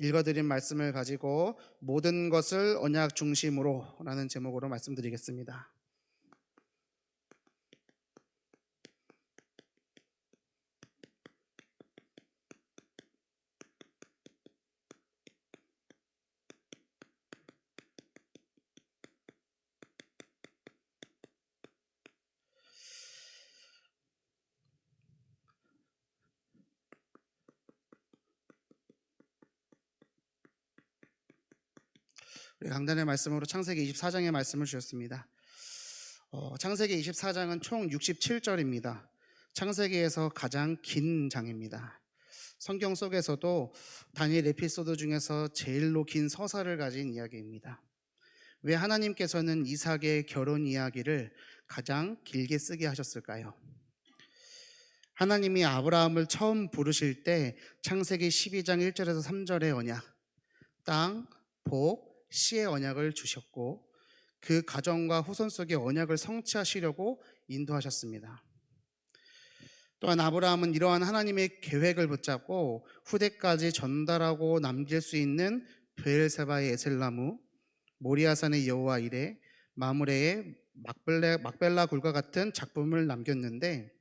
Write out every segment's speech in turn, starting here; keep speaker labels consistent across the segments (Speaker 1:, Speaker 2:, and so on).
Speaker 1: 읽어드린 말씀을 가지고 모든 것을 언약 중심으로 라는 제목으로 말씀드리겠습니다. 우리 강단의 말씀으로 창세기 24장의 말씀을 주셨습니다. 창세기 24장은 총 67절입니다. 창세기에서 가장 긴 장입니다. 성경 속에서도 다니엘 에피소드 중에서 제일로 긴 서사를 가진 이야기입니다. 왜 하나님께서는 이삭의 결혼 이야기를 가장 길게 쓰게 하셨을까요? 하나님이 아브라함을 처음 부르실 때 창세기 12장 1절에서 3절의 언약, 땅, 복, 씨의 언약을 주셨고 그 가정과 후손 속의 언약을 성취하시려고 인도하셨습니다. 또한 아브라함은 이러한 하나님의 계획을 붙잡고 후대까지 전달하고 남길 수 있는 브엘세바의 에셀나무, 모리아산의 여호와 이레, 마므레의 막벨라 굴과 같은 작품을 남겼는데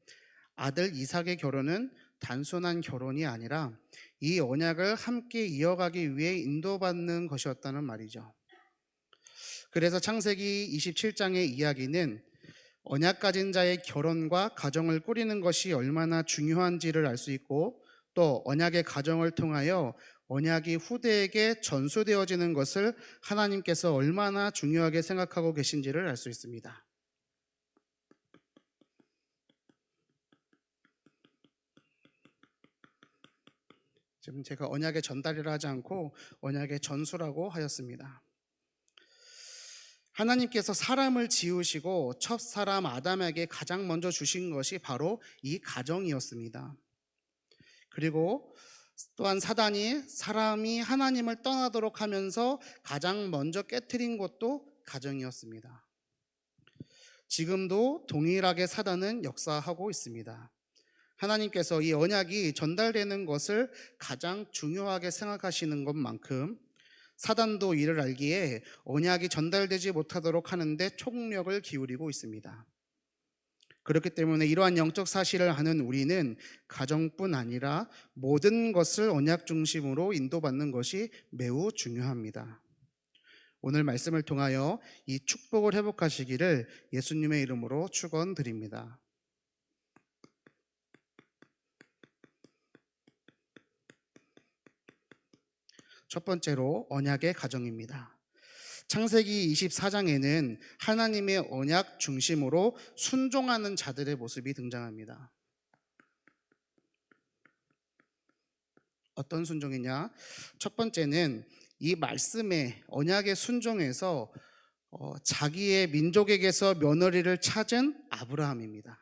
Speaker 1: 아들 이삭의 결혼은 단순한 결혼이 아니라 이 언약을 함께 이어가기 위해 인도받는 것이었다는 말이죠. 그래서 창세기 27장의 이야기는 언약 가진 자의 결혼과 가정을 꾸리는 것이 얼마나 중요한지를 알 수 있고 또 언약의 가정을 통하여 언약이 후대에게 전수되어지는 것을 하나님께서 얼마나 중요하게 생각하고 계신지를 알 수 있습니다. 지금 제가 언약의 전달이라 하지 않고 언약의 전수라고 하였습니다. 하나님께서 사람을 지으시고 첫 사람 아담에게 가장 먼저 주신 것이 바로 이 가정이었습니다. 그리고 또한 사단이 사람이 하나님을 떠나도록 하면서 가장 먼저 깨트린 것도 가정이었습니다. 지금도 동일하게 사단은 역사하고 있습니다. 하나님께서 이 언약이 전달되는 것을 가장 중요하게 생각하시는 것만큼 사단도 이를 알기에 언약이 전달되지 못하도록 하는데 총력을 기울이고 있습니다. 그렇기 때문에 이러한 영적 사실을 아는 우리는 가정뿐 아니라 모든 것을 언약 중심으로 인도받는 것이 매우 중요합니다. 오늘 말씀을 통하여 이 축복을 회복하시기를 예수님의 이름으로 축원드립니다. 첫 번째로 언약의 가정입니다. 창세기 24장에는 하나님의 언약 중심으로 순종하는 자들의 모습이 등장합니다. 어떤 순종이냐? 첫 번째는 이 말씀의 언약의 순종에서 자기의 민족에게서 며느리를 찾은 아브라함입니다.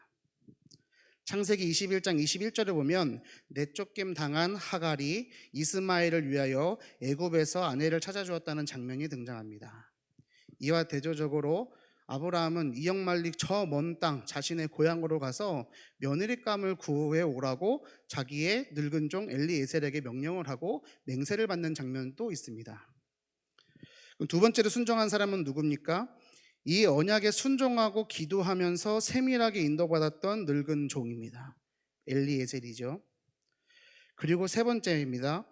Speaker 1: 창세기 21장 21절에 보면 내쫓김 당한 하갈이 이스마엘을 위하여 애굽에서 아내를 찾아주었다는 장면이 등장합니다. 이와 대조적으로 아브라함은 이역말리 저 먼 땅 자신의 고향으로 가서 며느리감을 구해 오라고 자기의 늙은 종 엘리에셀에게 명령을 하고 맹세를 받는 장면도 있습니다. 두 번째로 순종한 사람은 누굽니까? 이 언약에 순종하고 기도하면서 세밀하게 인도받았던 늙은 종입니다. 엘리에셀이죠. 그리고 세 번째입니다.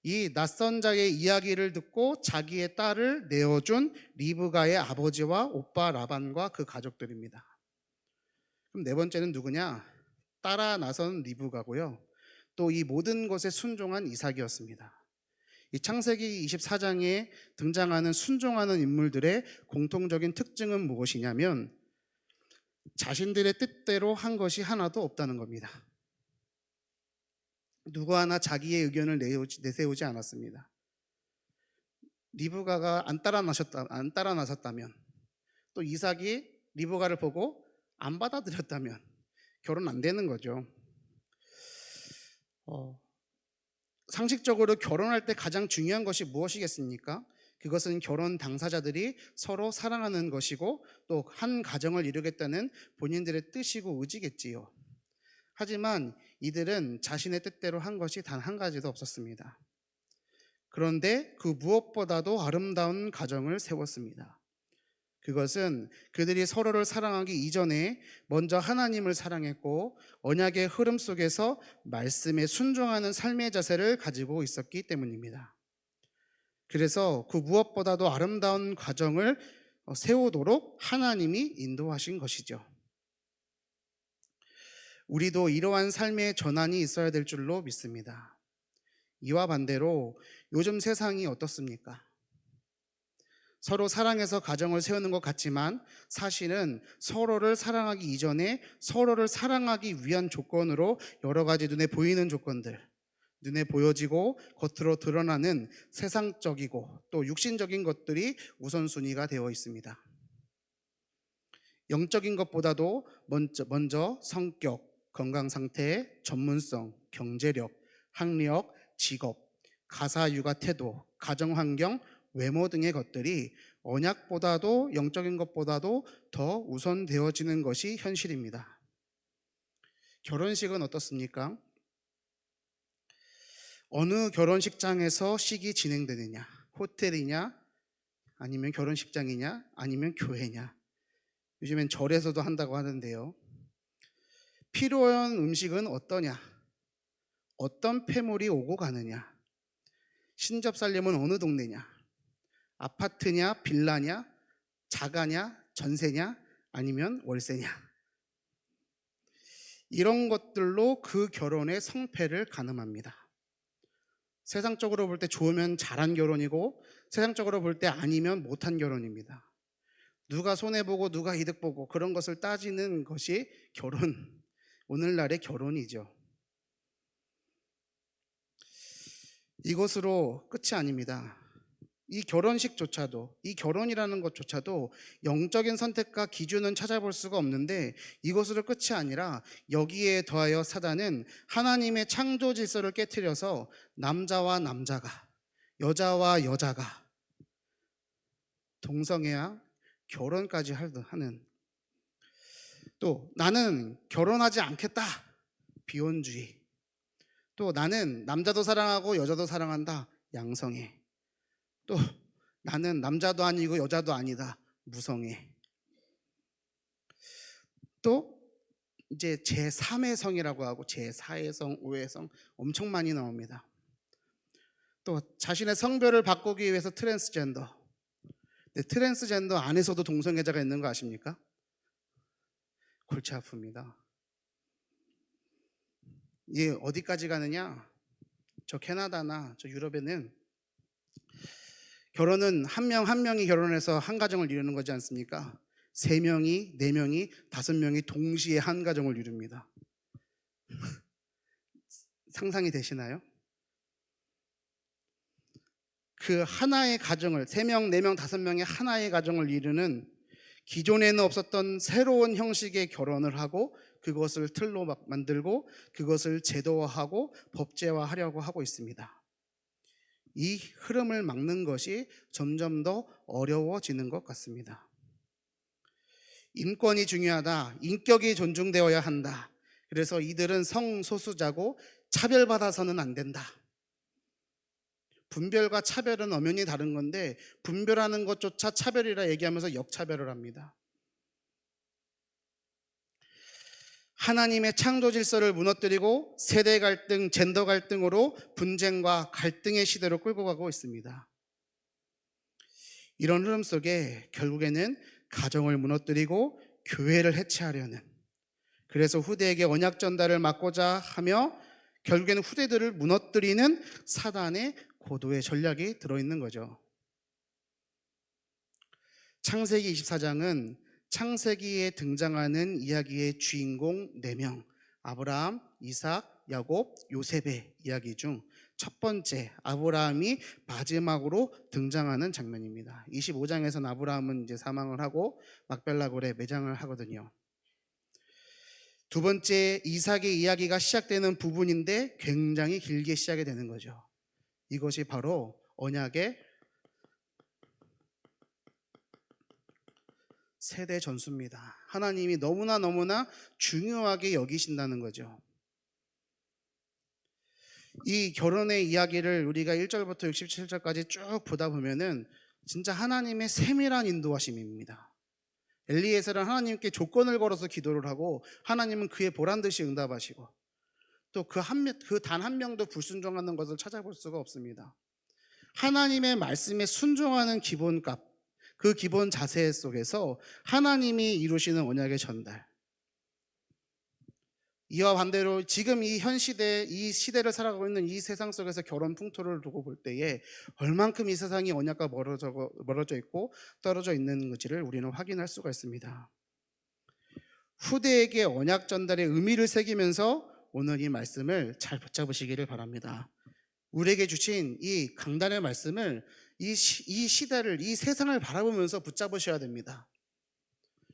Speaker 1: 이 낯선 자의 이야기를 듣고 자기의 딸을 내어준 리브가의 아버지와 오빠 라반과 그 가족들입니다. 그럼 네 번째는 누구냐? 따라 나선 리브가고요. 또 이 모든 것에 순종한 이삭이었습니다. 이 창세기 24장에 등장하는 순종하는 인물들의 공통적인 특징은 무엇이냐면 자신들의 뜻대로 한 것이 하나도 없다는 겁니다. 누구 하나 자기의 의견을 내세우지 않았습니다. 리브가가 안 따라 나섰다면 또 이삭이 리브가를 보고 안 받아들였다면 결혼 안 되는 거죠. 상식적으로 결혼할 때 가장 중요한 것이 무엇이겠습니까? 그것은 결혼 당사자들이 서로 사랑하는 것이고 또 한 가정을 이루겠다는 본인들의 뜻이고 의지겠지요. 하지만 이들은 자신의 뜻대로 한 것이 단 한 가지도 없었습니다. 그런데 그 무엇보다도 아름다운 가정을 세웠습니다. 그것은 그들이 서로를 사랑하기 이전에 먼저 하나님을 사랑했고 언약의 흐름 속에서 말씀에 순종하는 삶의 자세를 가지고 있었기 때문입니다. 그래서 그 무엇보다도 아름다운 가정을 세우도록 하나님이 인도하신 것이죠. 우리도 이러한 삶의 전환이 있어야 될 줄로 믿습니다. 이와 반대로 요즘 세상이 어떻습니까? 서로 사랑해서 가정을 세우는 것 같지만 사실은 서로를 사랑하기 이전에 서로를 사랑하기 위한 조건으로 여러 가지 눈에 보이는 조건들, 눈에 보여지고 겉으로 드러나는 세상적이고 또 육신적인 것들이 우선순위가 되어 있습니다. 영적인 것보다도 먼저 성격, 건강 상태, 전문성, 경제력, 학력, 직업, 가사 육아 태도, 가정 환경, 외모 등의 것들이 언약보다도 영적인 것보다도 더 우선되어지는 것이 현실입니다. 결혼식은 어떻습니까? 어느 결혼식장에서 식이 진행되느냐? 호텔이냐? 아니면 결혼식장이냐? 아니면 교회냐? 요즘엔 절에서도 한다고 하는데요. 필요한 음식은 어떠냐? 어떤 패물이 오고 가느냐? 신접살림은 어느 동네냐? 아파트냐? 빌라냐? 자가냐? 전세냐? 아니면 월세냐? 이런 것들로 그 결혼의 성패를 가늠합니다. 세상적으로 볼 때 좋으면 잘한 결혼이고 세상적으로 볼 때 아니면 못한 결혼입니다. 누가 손해보고 누가 이득보고 그런 것을 따지는 것이 결혼, 오늘날의 결혼이죠. 이것으로 끝이 아닙니다. 이 결혼식조차도, 이 결혼이라는 것조차도 영적인 선택과 기준은 찾아볼 수가 없는데 이것으로 끝이 아니라 여기에 더하여 사단은 하나님의 창조 질서를 깨트려서 남자와 남자가, 여자와 여자가 동성애와 결혼까지 하는, 또 나는 결혼하지 않겠다, 비혼주의, 또 나는 남자도 사랑하고 여자도 사랑한다, 양성애, 또 나는 남자도 아니고 여자도 아니다, 무성애. 또 이제 제3의 성이라고 하고 제4의 성, 5의 성 엄청 많이 나옵니다. 또 자신의 성별을 바꾸기 위해서 트랜스젠더. 트랜스젠더 안에서도 동성애자가 있는 거 아십니까? 골치 아픕니다. 이게 어디까지 가느냐? 저 캐나다나 저 유럽에는 결혼은 한 명 한 명이 결혼해서 한 가정을 이루는 거지 않습니까? 3명이, 4명이, 5명이 동시에 한 가정을 이룹니다. 상상이 되시나요? 그 하나의 가정을 3명, 4명, 5명의 하나의 가정을 이루는 기존에는 없었던 새로운 형식의 결혼을 하고 그것을 틀로 만들고 그것을 제도화하고 법제화하려고 하고 있습니다. 이 흐름을 막는 것이 점점 더 어려워지는 것 같습니다. 인권이 중요하다. 인격이 존중되어야 한다. 그래서 이들은 성소수자고 차별받아서는 안 된다. 분별과 차별은 엄연히 다른 건데 분별하는 것조차 차별이라 얘기하면서 역차별을 합니다. 하나님의 창조 질서를 무너뜨리고 세대 갈등, 젠더 갈등으로 분쟁과 갈등의 시대로 끌고 가고 있습니다. 이런 흐름 속에 결국에는 가정을 무너뜨리고 교회를 해체하려는, 그래서 후대에게 언약 전달을 막고자 하며 결국에는 후대들을 무너뜨리는 사단의 고도의 전략이 들어있는 거죠. 창세기 24장은 창세기에 등장하는 이야기의 주인공 4명, 아브라함, 이삭, 야곱, 요셉의 이야기 중 첫 번째 아브라함이 마지막으로 등장하는 장면입니다. 25장에서는 아브라함은 이제 사망을 하고 막벨라 굴에 매장을 하거든요. 두 번째 이삭의 이야기가 시작되는 부분인데 굉장히 길게 시작이 되는 거죠. 이것이 바로 언약의 세대 전수입니다. 하나님이 너무나 중요하게 여기신다는 거죠. 이 결혼의 이야기를 우리가 1절부터 67절까지 쭉 보다 보면은 진짜 하나님의 세밀한 인도하심입니다. 엘리에셀은 하나님께 조건을 걸어서 기도를 하고 하나님은 그의 보란 듯이 응답하시고 또 그 단 한 명도 불순종하는 것을 찾아볼 수가 없습니다. 하나님의 말씀에 순종하는 기본값, 그 기본 자세 속에서 하나님이 이루시는 언약의 전달, 이와 반대로 지금 이 현 시대, 이 시대를 살아가고 있는 이 세상 속에서 결혼 풍토를 두고 볼 때에 얼만큼 이 세상이 언약과 멀어져 있고 떨어져 있는 건지를 우리는 확인할 수가 있습니다. 후대에게 언약 전달의 의미를 새기면서 오늘 이 말씀을 잘 붙잡으시기를 바랍니다. 우리에게 주신 이 강단의 말씀을 이 시대를, 이 세상을 바라보면서 붙잡으셔야 됩니다.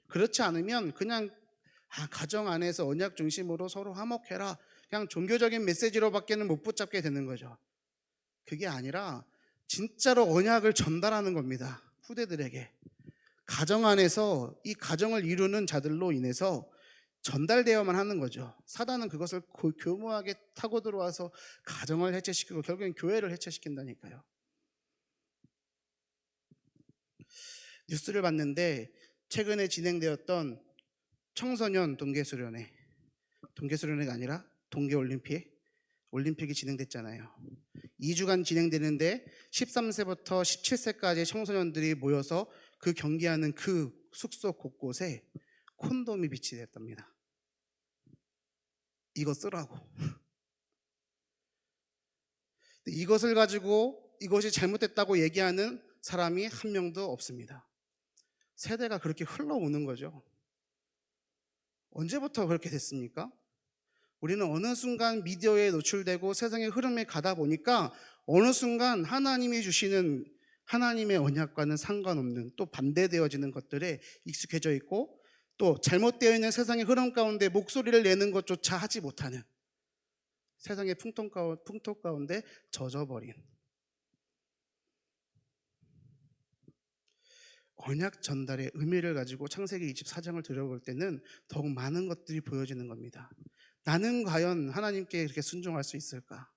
Speaker 1: 그렇지 않으면 그냥 가정 안에서 언약 중심으로 서로 화목해라, 그냥 종교적인 메시지로밖에는 못 붙잡게 되는 거죠. 그게 아니라 진짜로 언약을 전달하는 겁니다. 후대들에게. 가정 안에서 이 가정을 이루는 자들로 인해서 전달되어야만 하는 거죠. 사단은 그것을 교묘하게 타고 들어와서 가정을 해체시키고 결국엔 교회를 해체시킨다니까요. 뉴스를 봤는데 최근에 진행되었던 청소년 동계수련회가 아니라 올림픽이 진행됐잖아요. 2주간 진행되는데 13세부터 17세까지 청소년들이 모여서 그 경기하는 그 숙소 곳곳에 콘돔이 비치됐답니다. 이거 쓰라고. 이것을 가지고 이것이 잘못됐다고 얘기하는 사람이 한 명도 없습니다. 세대가 그렇게 흘러오는 거죠. 언제부터 그렇게 됐습니까? 우리는 어느 순간 미디어에 노출되고 세상의 흐름에 가다 보니까 어느 순간 하나님이 주시는 하나님의 언약과는 상관없는 또 반대되어지는 것들에 익숙해져 있고 또 잘못되어 있는 세상의 흐름 가운데 목소리를 내는 것조차 하지 못하는 세상의 풍토 가운데 젖어버린 언약 전달의 의미를 가지고 창세기 24장을 들여볼 때는 더욱 많은 것들이 보여지는 겁니다. 나는 과연 하나님께 이렇게 순종할 수 있을까?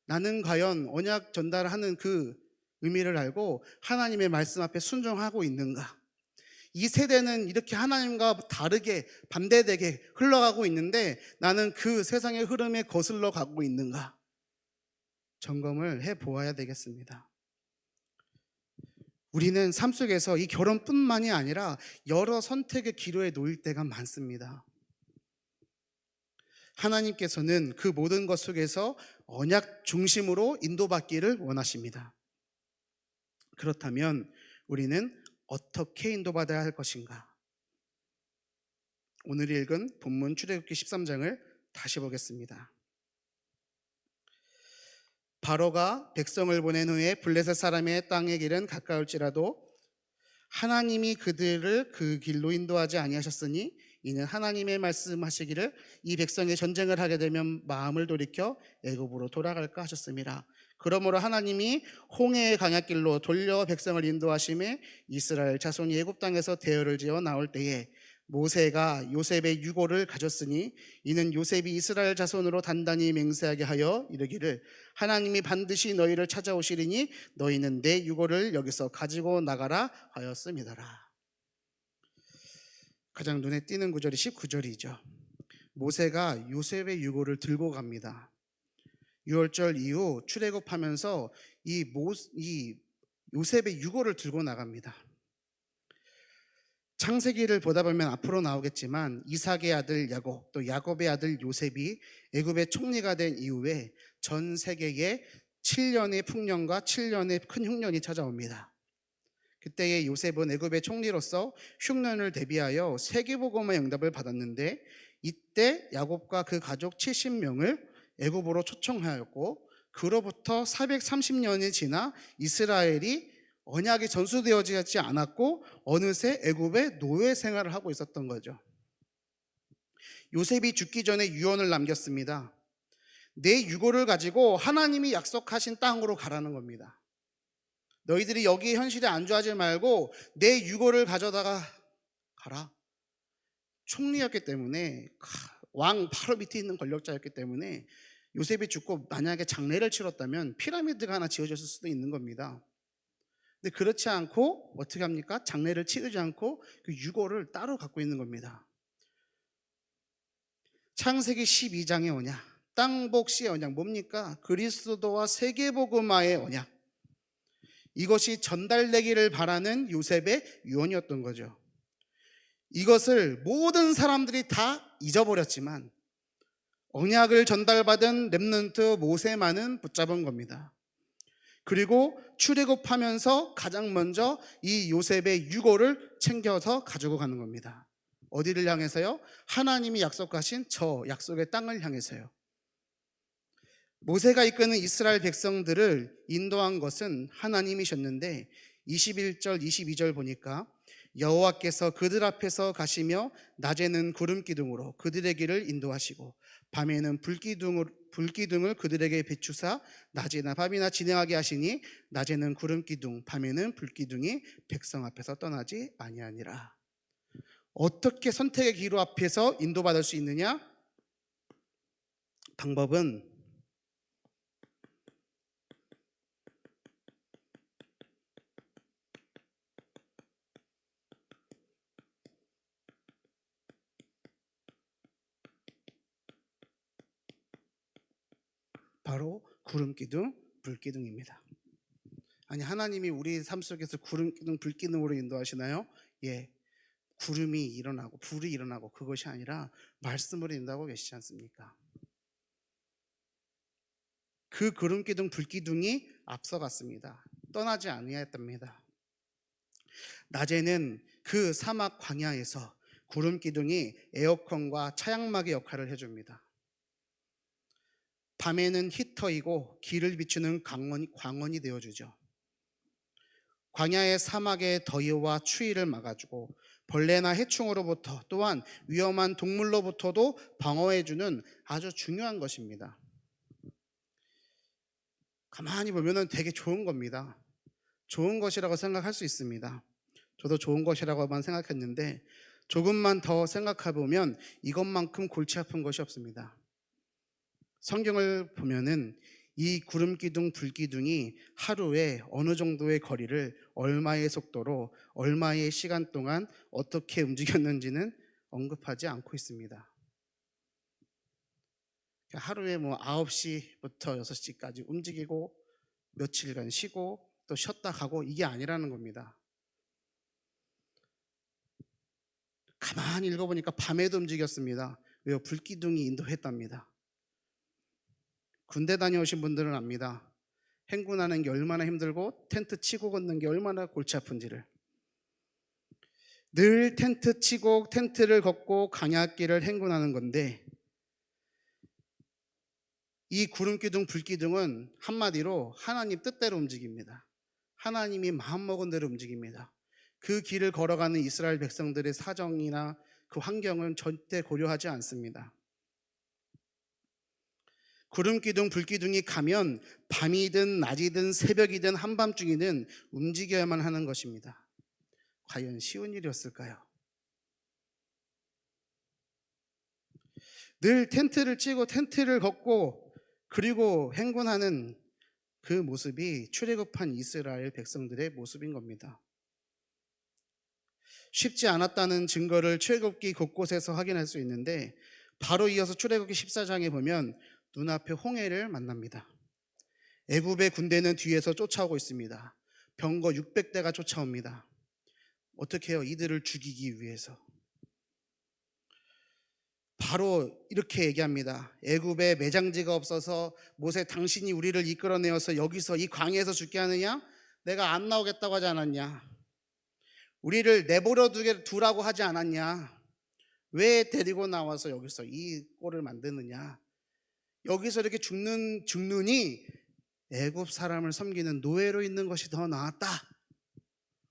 Speaker 1: 나는 과연 언약 전달하는 그 의미를 알고 하나님의 말씀 앞에 순종하고 있는가? 이 세대는 이렇게 하나님과 다르게 반대되게 흘러가고 있는데 나는 그 세상의 흐름에 거슬러 가고 있는가? 점검을 해보아야 되겠습니다. 우리는 삶 속에서 이 결혼뿐만이 아니라 여러 선택의 기로에 놓일 때가 많습니다. 하나님께서는 그 모든 것 속에서 언약 중심으로 인도받기를 원하십니다. 그렇다면 우리는 어떻게 인도받아야 할 것인가? 오늘 읽은 본문 출애굽기 13장을 다시 보겠습니다. 바로가 백성을 보낸 후에 블레셋 사람의 땅의 길은 가까울지라도 하나님이 그들을 그 길로 인도하지 아니하셨으니 이는 하나님의 말씀하시기를 이 백성이 전쟁을 하게 되면 마음을 돌이켜 애굽으로 돌아갈까 하셨습니다. 그러므로 하나님이 홍해의 강약길로 돌려 백성을 인도하심에 이스라엘 자손이 애굽 땅에서 대열을 지어 나올 때에 모세가 요셉의 유고를 가졌으니 이는 요셉이 이스라엘 자손으로 단단히 맹세하게 하여 이르기를 하나님이 반드시 너희를 찾아오시리니 너희는 내 유고를 여기서 가지고 나가라 하였음이더라. 가장 눈에 띄는 구절이 19절이죠. 모세가 요셉의 유고를 들고 갑니다. 6월절 이후 출애굽하면서 이 요셉의 유고를 들고 나갑니다. 창세기를 보다 보면 앞으로 나오겠지만 이삭의 아들 야곱 또 야곱의 아들 요셉이 애굽의 총리가 된 이후에 전 세계에 7년의 풍년과 7년의 큰 흉년이 찾아옵니다. 그때의 요셉은 애굽의 총리로서 흉년을 대비하여 세계복음의 응답을 받았는데 이때 야곱과 그 가족 70명을 애굽으로 초청하였고 그로부터 430년이 지나 이스라엘이 언약이 전수되어지지 않았고 어느새 애굽의 노예 생활을 하고 있었던 거죠. 요셉이 죽기 전에 유언을 남겼습니다. 내 유고를 가지고 하나님이 약속하신 땅으로 가라는 겁니다. 너희들이 여기 현실에 안주하지 말고 내 유고를 가져다가 가라. 총리였기 때문에 왕 바로 밑에 있는 권력자였기 때문에 요셉이 죽고 만약에 장례를 치렀다면 피라미드가 하나 지어졌을 수도 있는 겁니다. 근데 그렇지 않고 어떻게 합니까? 장례를 치르지 않고 그 유골을 따로 갖고 있는 겁니다. 창세기 12장의 언약, 땅복시의 언약 뭡니까? 그리스도와 세계복음화의 언약. 이것이 전달되기를 바라는 요셉의 유언이었던 거죠. 이것을 모든 사람들이 다 잊어버렸지만 언약을 전달받은 렘넌트 모세만은 붙잡은 겁니다. 그리고 출애굽하면서 가장 먼저 이 요셉의 유골을 챙겨서 가지고 가는 겁니다. 어디를 향해서요? 하나님이 약속하신 저 약속의 땅을 향해서요. 모세가 이끄는 이스라엘 백성들을 인도한 것은 하나님이셨는데 21절 22절 보니까 여호와께서 그들 앞에서 가시며 낮에는 구름 기둥으로 그들의 길을 인도하시고 밤에는 불기둥을 그들에게 비추사 낮이나 밤이나 진행하게 하시니 낮에는 구름 기둥 밤에는 불기둥이 백성 앞에서 떠나지 아니하니라. 어떻게 선택의 기로 앞에서 인도받을 수 있느냐? 방법은 바로 구름 기둥, 불 기둥입니다. 아니, 하나님이 우리 삶 속에서 구름 기둥, 불 기둥으로 인도하시나요? 예. 구름이 일어나고 불이 일어나고 그것이 아니라 말씀으로 인도하고 계시지 않습니까? 그 구름 기둥, 불 기둥이 앞서갔습니다. 떠나지 아니하였답니다. 낮에는 그 사막 광야에서 구름 기둥이 에어컨과 차양막의 역할을 해줍니다. 밤에는 히터이고 길을 비추는 광원이 되어주죠. 광야의 사막의 더위와 추위를 막아주고 벌레나 해충으로부터 또한 위험한 동물로부터도 방어해주는 아주 중요한 것입니다. 가만히 보면 되게 좋은 겁니다. 좋은 것이라고 생각할 수 있습니다. 저도 좋은 것이라고만 생각했는데 조금만 더 생각해 보면 이것만큼 골치 아픈 것이 없습니다. 성경을 보면은 이 구름 기둥, 불 기둥이 하루에 어느 정도의 거리를 얼마의 속도로 얼마의 시간 동안 어떻게 움직였는지는 언급하지 않고 있습니다. 하루에 9시부터 6시까지 움직이고 며칠간 쉬고 또 쉬었다 가고 이게 아니라는 겁니다. 가만히 읽어보니까 밤에도 움직였습니다. 왜요? 불기둥이 인도했답니다. 군대 다녀오신 분들은 압니다. 행군하는 게 얼마나 힘들고 텐트 치고 걷는 게 얼마나 골치 아픈지를. 늘 텐트 치고 텐트를 걷고 광야길을 행군하는 건데 이 구름기둥 불기둥은 한마디로 하나님 뜻대로 움직입니다. 하나님이 마음먹은 대로 움직입니다. 그 길을 걸어가는 이스라엘 백성들의 사정이나 그 환경은 절대 고려하지 않습니다. 구름기둥 불기둥이 가면 밤이든 낮이든 새벽이든 한밤중이든 움직여야만 하는 것입니다. 과연 쉬운 일이었을까요? 늘 텐트를 치고 텐트를 걷고 그리고 행군하는 그 모습이 출애굽한 이스라엘 백성들의 모습인 겁니다. 쉽지 않았다는 증거를 출애굽기 곳곳에서 확인할 수 있는데 바로 이어서 출애굽기 14장에 보면 눈앞에 홍해를 만납니다. 애굽의 군대는 뒤에서 쫓아오고 있습니다. 병거 600대가 쫓아옵니다. 어떻게 해요? 이들을 죽이기 위해서. 바로 이렇게 얘기합니다. 애굽에 매장지가 없어서 모세 당신이 우리를 이끌어내어서 여기서 이 광야에서 죽게 하느냐? 내가 안 나오겠다고 하지 않았냐? 우리를 내버려 두라고 하지 않았냐? 왜 데리고 나와서 여기서 이 꼴을 만드느냐? 여기서 이렇게 죽느니 애굽 사람을 섬기는 노예로 있는 것이 더 나았다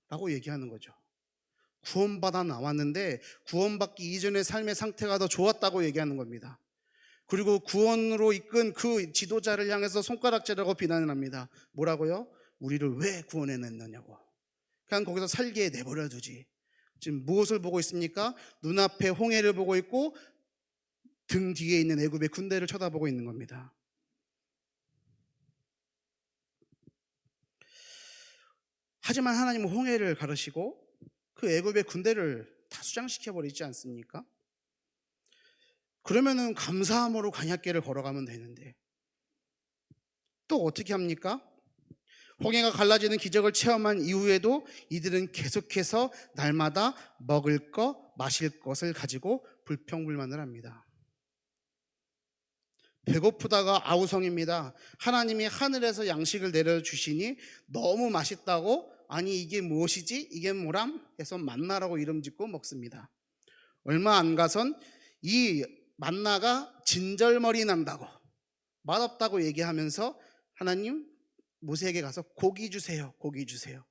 Speaker 1: 라고 얘기하는 거죠. 구원받아 나왔는데 구원받기 이전의 삶의 상태가 더 좋았다고 얘기하는 겁니다. 그리고 구원으로 이끈 그 지도자를 향해서 손가락질하고 비난을 합니다. 뭐라고요? 우리를 왜 구원해냈느냐고. 그냥 거기서 살게 내버려 두지. 지금 무엇을 보고 있습니까? 눈앞에 홍해를 보고 있고 등 뒤에 있는 애굽의 군대를 쳐다보고 있는 겁니다. 하지만 하나님은 홍해를 가르시고 그 애굽의 군대를 다 수장시켜 버리지 않습니까? 그러면은 감사함으로 광야길을 걸어가면 되는데 또 어떻게 합니까? 홍해가 갈라지는 기적을 체험한 이후에도 이들은 계속해서 날마다 먹을 것, 마실 것을 가지고 불평불만을 합니다. 배고프다가 아우성입니다. 하나님이 하늘에서 양식을 내려주시니 너무 맛있다고, 아니 이게 무엇이지? 이게 뭐람? 해서 만나라고 이름 짓고 먹습니다. 얼마 안 가선 이 만나가 진절머리 난다고, 맛없다고 얘기하면서 하나님 모세에게 가서 고기 주세요, 고기 주세요.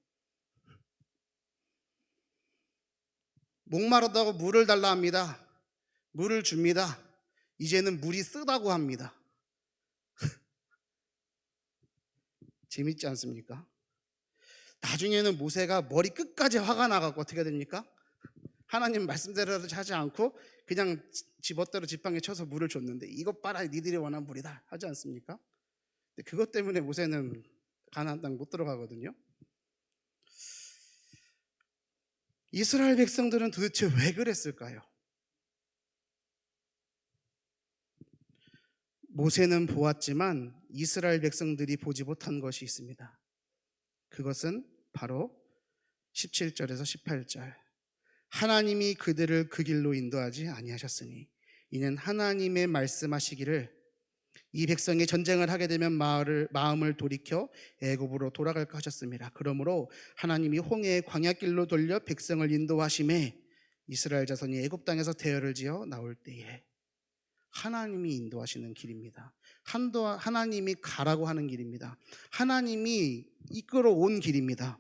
Speaker 1: 목마르다고 물을 달라 합니다. 물을 줍니다. 이제는 물이 쓰다고 합니다. 재밌지 않습니까? 나중에는 모세가 머리 끝까지 화가 나갖고 어떻게 됩니까? 하나님 말씀대로 하지 않고 그냥 집어대로 지팡이 쳐서 물을 줬는데 이것 봐라, 니들이 원한 물이다 하지 않습니까? 근데 그것 때문에 모세는 가나안 땅 못 들어가거든요. 이스라엘 백성들은 도대체 왜 그랬을까요? 모세는 보았지만 이스라엘 백성들이 보지 못한 것이 있습니다. 그것은 바로 17절에서 18절. 하나님이 그들을 그 길로 인도하지 아니하셨으니 이는 하나님의 말씀하시기를 이 백성이 전쟁을 하게 되면 마음을 돌이켜 애굽으로 돌아갈까 하셨습니다. 그러므로 하나님이 홍해의 광야길로 돌려 백성을 인도하심에 이스라엘 자손이 애굽 땅에서 대열을 지어 나올 때에, 하나님이 인도하시는 길입니다. 하나님이 가라고 하는 길입니다. 하나님이 이끌어온 길입니다.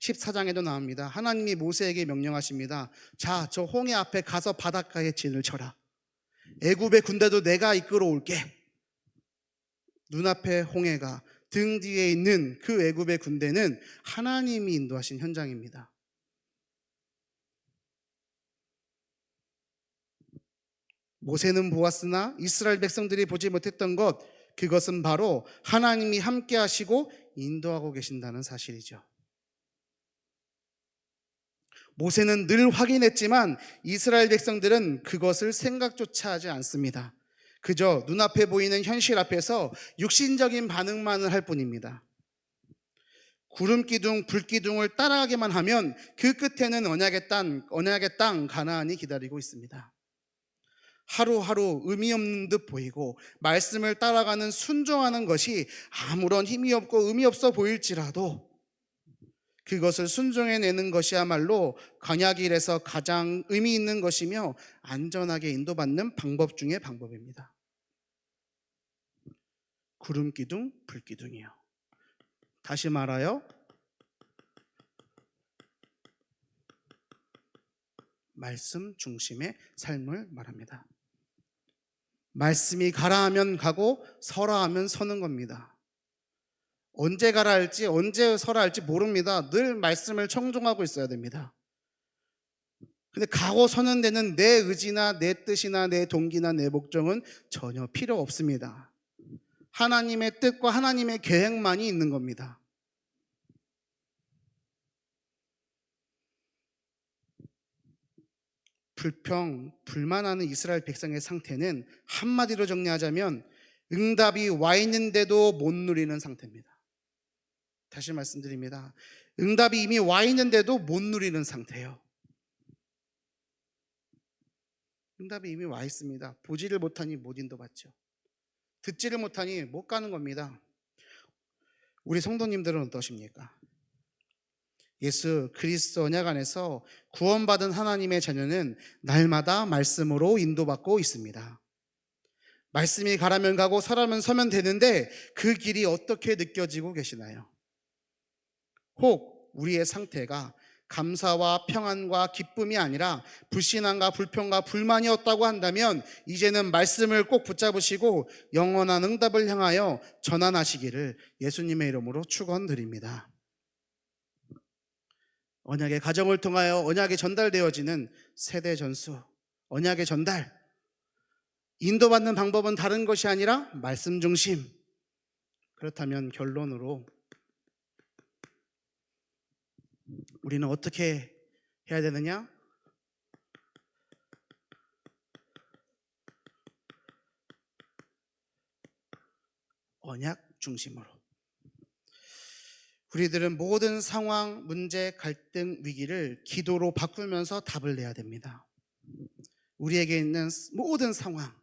Speaker 1: 14장에도 나옵니다. 하나님이 모세에게 명령하십니다. 자, 저 홍해 앞에 가서 바닷가에 진을 쳐라. 애굽의 군대도 내가 이끌어 올게. 눈앞에 홍해가, 등 뒤에 있는 그 애굽의 군대는 하나님이 인도하신 현장입니다. 모세는 보았으나 이스라엘 백성들이 보지 못했던 것, 그것은 바로 하나님이 함께 하시고 인도하고 계신다는 사실이죠. 모세는 늘 확인했지만 이스라엘 백성들은 그것을 생각조차 하지 않습니다. 그저 눈앞에 보이는 현실 앞에서 육신적인 반응만을 할 뿐입니다. 구름기둥, 불기둥을 따라가기만 하면 그 끝에는 언약의 땅 가나안이 기다리고 있습니다. 하루하루 의미 없는 듯 보이고 말씀을 따라가는 순종하는 것이 아무런 힘이 없고 의미 없어 보일지라도 그것을 순종해내는 것이야말로 광야길에서 가장 의미 있는 것이며 안전하게 인도받는 방법 중의 방법입니다. 구름기둥, 불기둥이요. 다시 말하여 말씀 중심의 삶을 말합니다. 말씀이 가라 하면 가고 서라 하면 서는 겁니다. 언제 가라 할지 언제 서라 할지 모릅니다. 늘 말씀을 청종하고 있어야 됩니다. 근데 가고 서는 데는 내 의지나 내 뜻이나 내 동기나 내 목적은 전혀 필요 없습니다. 하나님의 뜻과 하나님의 계획만이 있는 겁니다. 불만하는 이스라엘 백성의 상태는 한마디로 정리하자면 응답이 와 있는데도 못 누리는 상태입니다. 다시 말씀드립니다. 응답이 이미 와 있는데도 못 누리는 상태예요. 응답이 이미 와 있습니다. 보지를 못하니 못 인도받죠. 듣지를 못하니 못 가는 겁니다. 우리 성도님들은 어떠십니까? 예수 그리스도 언약 안에서 구원받은 하나님의 자녀는 날마다 말씀으로 인도받고 있습니다. 말씀이 가라면 가고 서라면 서면 되는데 그 길이 어떻게 느껴지고 계시나요? 혹 우리의 상태가 감사와 평안과 기쁨이 아니라 불신앙과 불평과 불만이었다고 한다면 이제는 말씀을 꼭 붙잡으시고 영원한 응답을 향하여 전환하시기를 예수님의 이름으로 축원드립니다. 언약의 가정을 통하여 언약이 전달되어지는 세대 전수, 언약의 전달, 인도받는 방법은 다른 것이 아니라 말씀 중심. 그렇다면 결론으로 우리는 어떻게 해야 되느냐? 언약 중심으로. 우리들은 모든 상황, 문제, 갈등, 위기를 기도로 바꾸면서 답을 내야 됩니다. 우리에게 있는 모든 상황,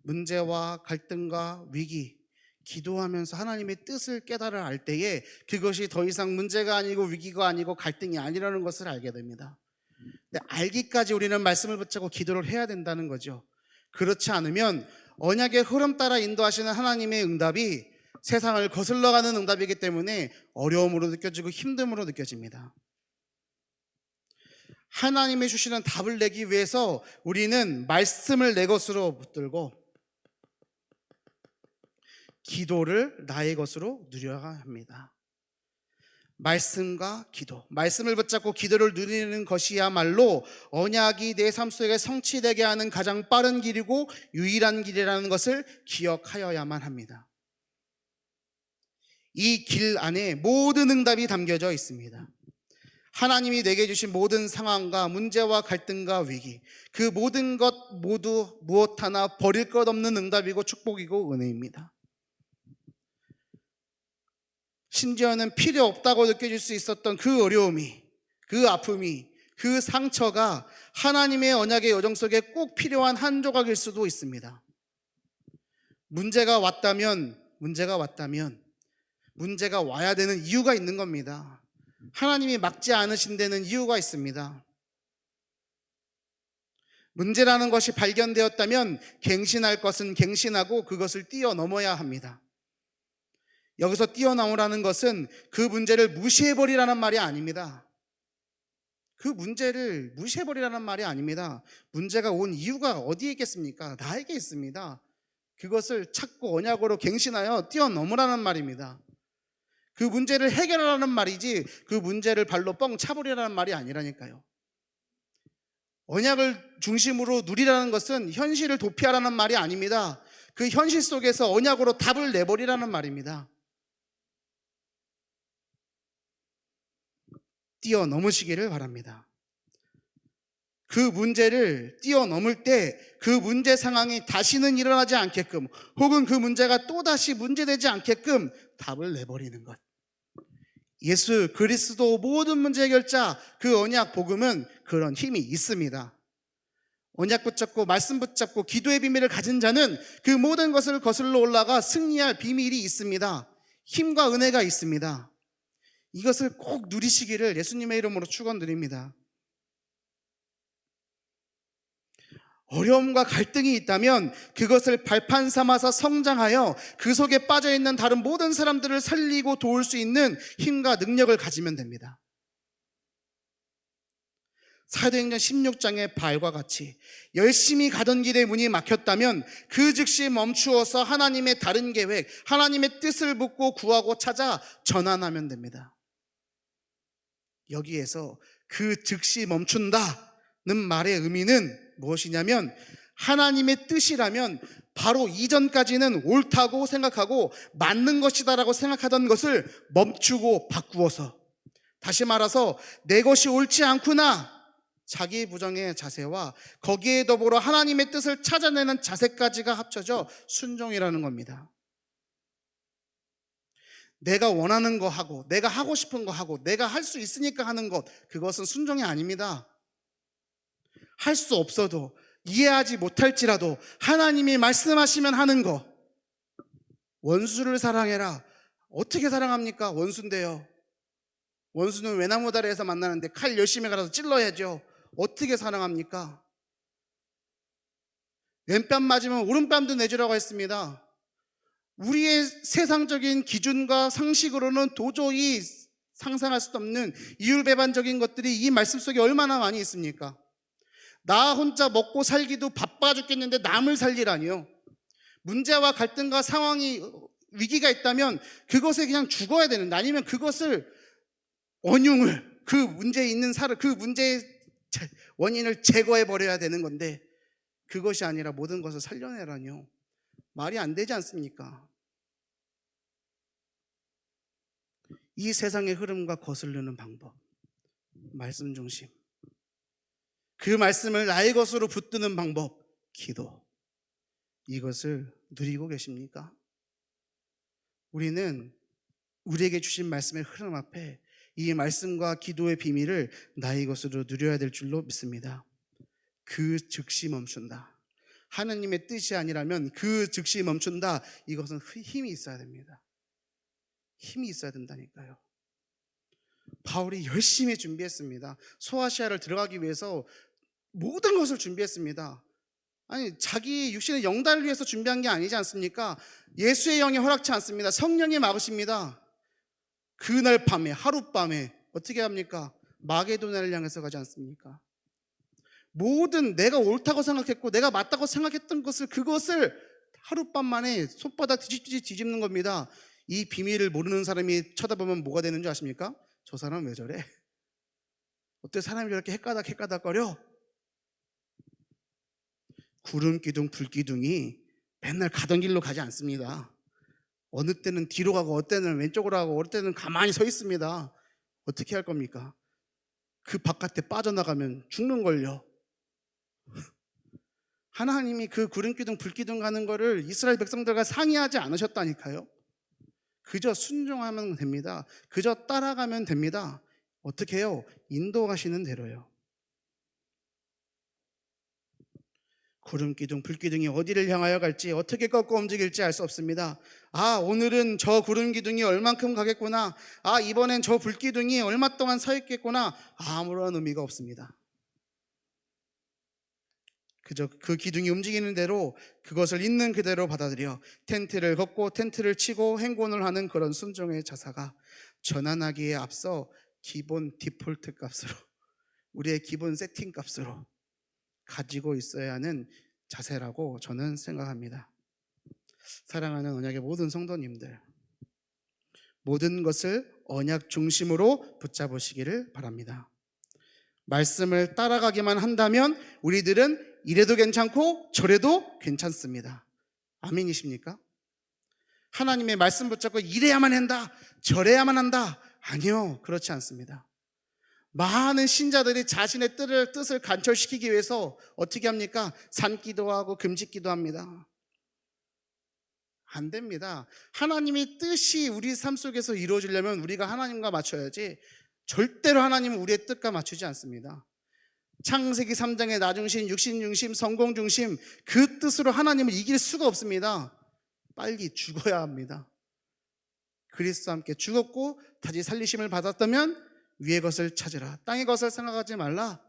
Speaker 1: 문제와 갈등과 위기, 기도하면서 하나님의 뜻을 깨달아 알 때에 그것이 더 이상 문제가 아니고 위기가 아니고 갈등이 아니라는 것을 알게 됩니다. 근데 알기까지 우리는 말씀을 붙잡고 기도를 해야 된다는 거죠. 그렇지 않으면 언약의 흐름 따라 인도하시는 하나님의 응답이 세상을 거슬러가는 응답이기 때문에 어려움으로 느껴지고 힘듦으로 느껴집니다. 하나님이 주시는 답을 내기 위해서 우리는 말씀을 내 것으로 붙들고 기도를 나의 것으로 누려야 합니다. 말씀과 기도, 말씀을 붙잡고 기도를 누리는 것이야말로 언약이 내 삶 속에 성취되게 하는 가장 빠른 길이고 유일한 길이라는 것을 기억하여야만 합니다. 이 길 안에 모든 응답이 담겨져 있습니다. 하나님이 내게 주신 모든 상황과 문제와 갈등과 위기, 그 모든 것 모두 무엇 하나 버릴 것 없는 응답이고 축복이고 은혜입니다. 심지어는 필요 없다고 느껴질 수 있었던 그 어려움이, 그 아픔이, 그 상처가 하나님의 언약의 여정 속에 꼭 필요한 한 조각일 수도 있습니다. 문제가 왔다면 문제가 와야 되는 이유가 있는 겁니다. 하나님이 막지 않으신 데는 이유가 있습니다. 문제라는 것이 발견되었다면 갱신할 것은 갱신하고 그것을 뛰어넘어야 합니다. 여기서 뛰어넘으라는 것은 그 문제를 무시해버리라는 말이 아닙니다. 그 문제를 무시해버리라는 말이 아닙니다. 문제가 온 이유가 어디에 있겠습니까? 나에게 있습니다. 그것을 찾고 언약으로 갱신하여 뛰어넘으라는 말입니다. 그 문제를 해결하라는 말이지 그 문제를 발로 뻥 차버리라는 말이 아니라니까요. 언약을 중심으로 누리라는 것은 현실을 도피하라는 말이 아닙니다. 그 현실 속에서 언약으로 답을 내버리라는 말입니다. 뛰어넘으시기를 바랍니다. 그 문제를 뛰어넘을 때 그 문제 상황이 다시는 일어나지 않게끔 혹은 그 문제가 또다시 문제되지 않게끔 답을 내버리는 것. 예수 그리스도 모든 문제 해결자 그 언약 복음은 그런 힘이 있습니다. 언약 붙잡고 말씀 붙잡고 기도의 비밀을 가진 자는 그 모든 것을 거슬러 올라가 승리할 비밀이 있습니다. 힘과 은혜가 있습니다. 이것을 꼭 누리시기를 예수님의 이름으로 축원드립니다. 어려움과 갈등이 있다면 그것을 발판 삼아서 성장하여 그 속에 빠져있는 다른 모든 사람들을 살리고 도울 수 있는 힘과 능력을 가지면 됩니다. 사도행전 16장의 바알과 같이 열심히 가던 길에 문이 막혔다면 그 즉시 멈추어서 하나님의 다른 계획, 하나님의 뜻을 묻고 구하고 찾아 전환하면 됩니다. 여기에서 그 즉시 멈춘다는 말의 의미는 무엇이냐면 하나님의 뜻이라면 바로 이전까지는 옳다고 생각하고 맞는 것이다라고 생각하던 것을 멈추고 바꾸어서, 다시 말해서 내 것이 옳지 않구나, 자기 부정의 자세와 거기에 더불어 하나님의 뜻을 찾아내는 자세까지가 합쳐져 순종이라는 겁니다. 내가 원하는 거 하고 내가 하고 싶은 거 하고 내가 할 수 있으니까 하는 것, 그것은 순종이 아닙니다. 할 수 없어도 이해하지 못할지라도 하나님이 말씀하시면 하는 거. 원수를 사랑해라. 어떻게 사랑합니까? 원수인데요. 원수는 외나무 다리에서 만나는데 칼 열심히 갈아서 찔러야죠. 어떻게 사랑합니까? 왼뺨 맞으면 오른뺨도 내주라고 했습니다. 우리의 세상적인 기준과 상식으로는 도저히 상상할 수 없는 이율배반적인 것들이 이 말씀 속에 얼마나 많이 있습니까? 나 혼자 먹고 살기도 바빠 죽겠는데 남을 살리라니요. 문제와 갈등과 상황이 위기가 있다면 그것에 그냥 죽어야 되는데, 아니면 그것을 원흉을, 그 문제에 있는 그 문제의 원인을 제거해 버려야 되는 건데 그것이 아니라 모든 것을 살려내라니요. 말이 안 되지 않습니까? 이 세상의 흐름과 거스르는 방법, 말씀 중심. 그 말씀을 나의 것으로 붙드는 방법, 기도. 이것을 누리고 계십니까? 우리는 우리에게 주신 말씀의 흐름 앞에 이 말씀과 기도의 비밀을 나의 것으로 누려야 될 줄로 믿습니다. 그 즉시 멈춘다. 하나님의 뜻이 아니라면 그 즉시 멈춘다. 이것은 힘이 있어야 됩니다. 힘이 있어야 된다니까요. 바울이 열심히 준비했습니다. 소아시아를 들어가기 위해서 모든 것을 준비했습니다. 아니, 자기 육신의 영달을 위해서 준비한 게 아니지 않습니까? 예수의 영이 허락치 않습니다. 성령이 막으십니다. 그날 밤에, 하룻밤에 어떻게 합니까? 마게도냐를 향해서 가지 않습니까? 모든 내가 옳다고 생각했고 내가 맞다고 생각했던 그것을 하룻밤 만에 손바닥 뒤집는 겁니다. 이 비밀을 모르는 사람이 쳐다보면 뭐가 되는 줄 아십니까? 저 사람 왜 저래? 어떻게 사람이 저렇게 헷가닥거려? 구름기둥, 불기둥이 맨날 가던 길로 가지 않습니다. 어느 때는 뒤로 가고 어느 때는 왼쪽으로 가고 어느 때는 가만히 서 있습니다. 어떻게 할 겁니까? 그 바깥에 빠져나가면 죽는걸요. 하나님이 그 구름기둥, 불기둥 가는 거를 이스라엘 백성들과 상의하지 않으셨다니까요. 그저 순종하면 됩니다. 그저 따라가면 됩니다. 어떻게 해요? 인도하시는 대로요. 구름기둥, 불기둥이 어디를 향하여 갈지, 어떻게 꺾어 움직일지 알 수 없습니다. 아, 오늘은 저 구름기둥이 얼만큼 가겠구나. 아, 이번엔 저 불기둥이 얼마 동안 서 있겠구나. 아무런 의미가 없습니다. 그저 그 기둥이 움직이는 대로 그것을 있는 그대로 받아들여 텐트를 걷고 텐트를 치고 행군을 하는 그런 순종의 자세가 전환하기에 앞서 기본 디폴트 값으로, 우리의 기본 세팅 값으로 가지고 있어야 하는 자세라고 저는 생각합니다. 사랑하는 언약의 모든 성도님들, 모든 것을 언약 중심으로 붙잡으시기를 바랍니다. 말씀을 따라가기만 한다면 우리들은 이래도 괜찮고 저래도 괜찮습니다. 아멘이십니까? 하나님의 말씀 붙잡고 이래야만 한다, 저래야만 한다. 아니요, 그렇지 않습니다. 많은 신자들이 자신의 뜻을 관철시키기 위해서 어떻게 합니까? 산기도 하고 금식기도 합니다. 안 됩니다. 하나님의 뜻이 우리 삶 속에서 이루어지려면 우리가 하나님과 맞춰야지, 절대로 하나님은 우리의 뜻과 맞추지 않습니다. 창세기 3장의 나중심, 육신중심, 성공중심, 그 뜻으로 하나님을 이길 수가 없습니다. 빨리 죽어야 합니다. 그리스도와 함께 죽었고 다시 살리심을 받았다면 위의 것을 찾으라, 땅의 것을 생각하지 말라.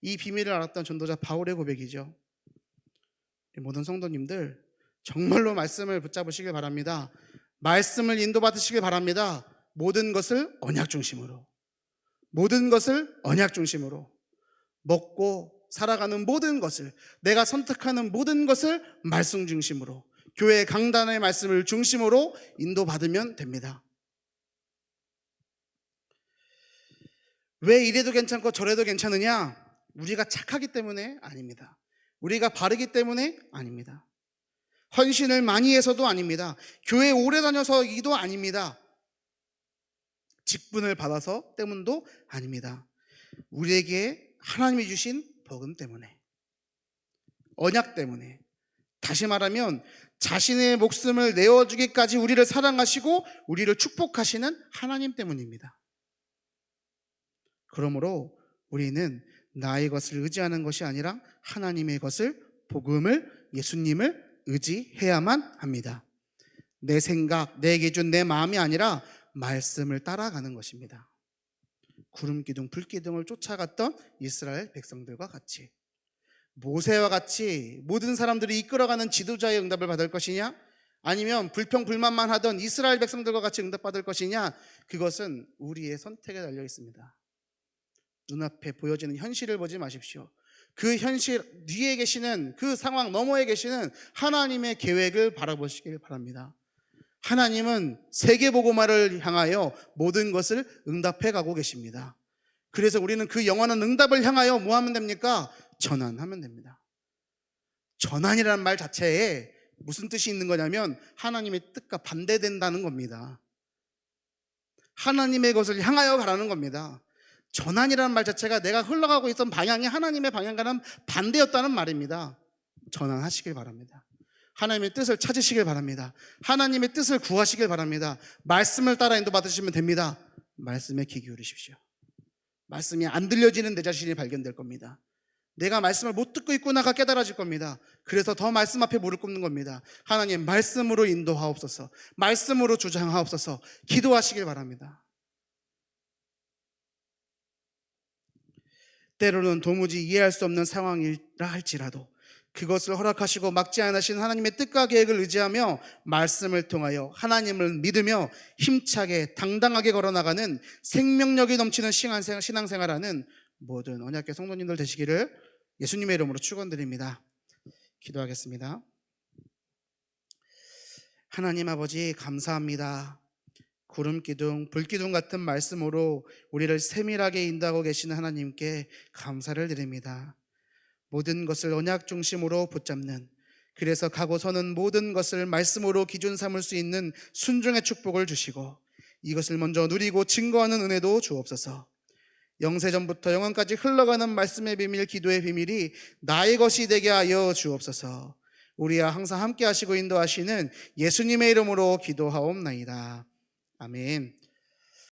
Speaker 1: 이 비밀을 알았던 전도자 바울의 고백이죠. 모든 성도님들 정말로 말씀을 붙잡으시길 바랍니다. 말씀을 인도받으시길 바랍니다. 모든 것을 언약 중심으로, 모든 것을 언약 중심으로, 먹고 살아가는 모든 것을, 내가 선택하는 모든 것을 말씀 중심으로, 교회 강단의 말씀을 중심으로 인도받으면 됩니다. 왜 이래도 괜찮고 저래도 괜찮으냐? 우리가 착하기 때문에 아닙니다. 우리가 바르기 때문에 아닙니다. 헌신을 많이 해서도 아닙니다. 교회 오래 다녀서이도 아닙니다. 직분을 받아서 때문도 아닙니다. 우리에게 하나님이 주신 복음 때문에, 언약 때문에, 다시 말하면 자신의 목숨을 내어주기까지 우리를 사랑하시고 우리를 축복하시는 하나님 때문입니다. 그러므로 우리는 나의 것을 의지하는 것이 아니라 하나님의 것을, 복음을, 예수님을 의지해야만 합니다. 내 생각, 내 기준, 내 마음이 아니라 말씀을 따라가는 것입니다. 구름기둥, 불기둥을 쫓아갔던 이스라엘 백성들과 같이, 모세와 같이 모든 사람들이 이끌어가는 지도자의 응답을 받을 것이냐, 아니면 불평불만만 하던 이스라엘 백성들과 같이 응답받을 것이냐, 그것은 우리의 선택에 달려 있습니다. 눈앞에 보여지는 현실을 보지 마십시오. 그 현실 뒤에 계시는, 그 상황 너머에 계시는 하나님의 계획을 바라보시길 바랍니다. 하나님은 세계복음화를 향하여 모든 것을 응답해 가고 계십니다. 그래서 우리는 그 영원한 응답을 향하여 뭐 하면 됩니까? 전환하면 됩니다. 전환이라는 말 자체에 무슨 뜻이 있는 거냐면 하나님의 뜻과 반대된다는 겁니다. 하나님의 것을 향하여 가라는 겁니다. 전환이라는 말 자체가 내가 흘러가고 있던 방향이 하나님의 방향과는 반대였다는 말입니다. 전환하시길 바랍니다. 하나님의 뜻을 찾으시길 바랍니다. 하나님의 뜻을 구하시길 바랍니다. 말씀을 따라 인도받으시면 됩니다. 말씀에 귀 기울이십시오. 말씀이 안 들려지는 내 자신이 발견될 겁니다. 내가 말씀을 못 듣고 있구나가 깨달아질 겁니다. 그래서 더 말씀 앞에 무릎 꿇는 겁니다. 하나님, 말씀으로 인도하옵소서, 말씀으로 주장하옵소서, 기도하시길 바랍니다. 때로는 도무지 이해할 수 없는 상황이라 할지라도 그것을 허락하시고 막지 않으신 하나님의 뜻과 계획을 의지하며 말씀을 통하여 하나님을 믿으며 힘차게 당당하게 걸어나가는 생명력이 넘치는 신앙생활하는 모든 언약궤 성도님들 되시기를 예수님의 이름으로 축원드립니다. 기도하겠습니다. 하나님 아버지, 감사합니다. 구름기둥, 불기둥 같은 말씀으로 우리를 세밀하게 인도하고 계시는 하나님께 감사를 드립니다. 모든 것을 언약 중심으로 붙잡는, 그래서 가고 서는 모든 것을 말씀으로 기준 삼을 수 있는 순종의 축복을 주시고 이것을 먼저 누리고 증거하는 은혜도 주옵소서. 영세전부터 영원까지 흘러가는 말씀의 비밀, 기도의 비밀이 나의 것이 되게 하여 주옵소서. 우리와 항상 함께 하시고 인도하시는 예수님의 이름으로 기도하옵나이다. 아멘.